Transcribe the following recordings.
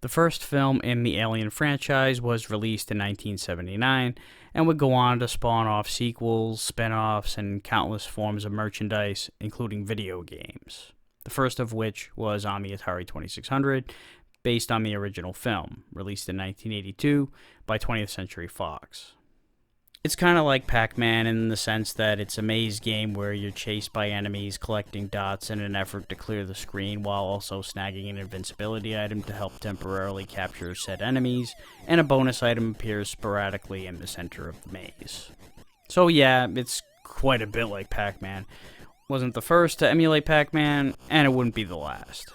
The first film in the Alien franchise was released in 1979 and would go on to spawn off sequels, spin-offs, and countless forms of merchandise, including video games. The first of which was on the Atari 2600, based on the original film, released in 1982 by 20th Century Fox. It's kind of like Pac-Man in the sense that it's a maze game where you're chased by enemies collecting dots in an effort to clear the screen while also snagging an invincibility item to help temporarily capture said enemies, and a bonus item appears sporadically in the center of the maze. So yeah, it's quite a bit like Pac-Man. Wasn't the first to emulate Pac-Man, and it wouldn't be the last.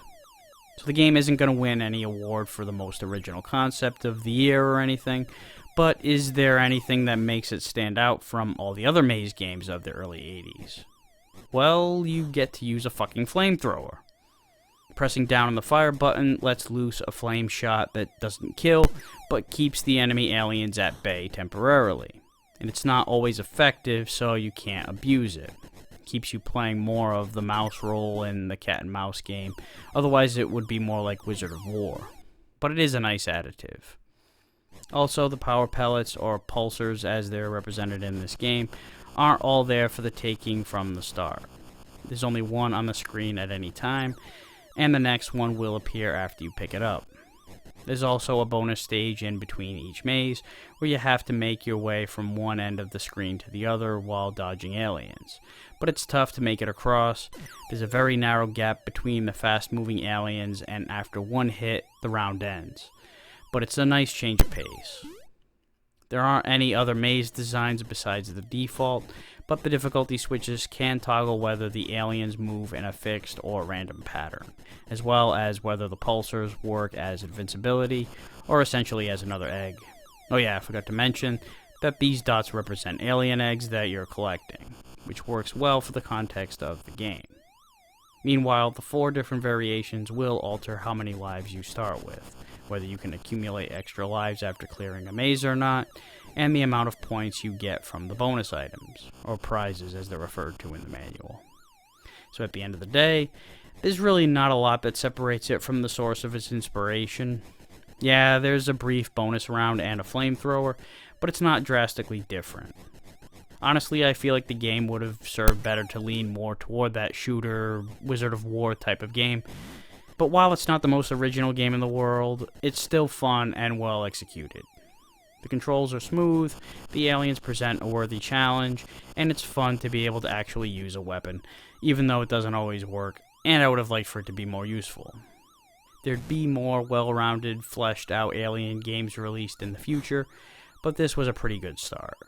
So the game isn't going to win any award for the most original concept of the year or anything, but is there anything that makes it stand out from all the other maze games of the early 80s? Well, you get to use a fucking flamethrower. Pressing down on the fire button lets loose a flame shot that doesn't kill, but keeps the enemy aliens at bay temporarily. And it's not always effective, so you can't abuse it. Keeps you playing more of the mouse roll in the cat and mouse game, otherwise it would be more like Wizard of War. But it is a nice additive. Also, the power pellets, or pulsars as they're represented in this game, aren't all there for the taking from the start. There's only one on the screen at any time, and the next one will appear after you pick it up. There's also a bonus stage in between each maze, where you have to make your way from one end of the screen to the other while dodging aliens. But it's tough to make it across. There's a very narrow gap between the fast-moving aliens, and after one hit, the round ends. But it's a nice change of pace. There aren't any other maze designs besides the default, but the difficulty switches can toggle whether the aliens move in a fixed or random pattern, as well as whether the pulsars work as invincibility or essentially as another egg. Oh yeah, I forgot to mention that these dots represent alien eggs that you're collecting, which works well for the context of the game. Meanwhile, the 4 different variations will alter how many lives you start with, whether you can accumulate extra lives after clearing a maze or not, and the amount of points you get from the bonus items, or prizes as they're referred to in the manual. So at the end of the day, there's really not a lot that separates it from the source of its inspiration. Yeah, there's a brief bonus round and a flamethrower, but it's not drastically different. Honestly, I feel like the game would have served better to lean more toward that shooter, Wizard of War type of game. But while it's not the most original game in the world, it's still fun and well executed. The controls are smooth, the aliens present a worthy challenge, and it's fun to be able to actually use a weapon, even though it doesn't always work, and I would have liked for it to be more useful. There'd be more well-rounded, fleshed-out alien games released in the future, but this was a pretty good start.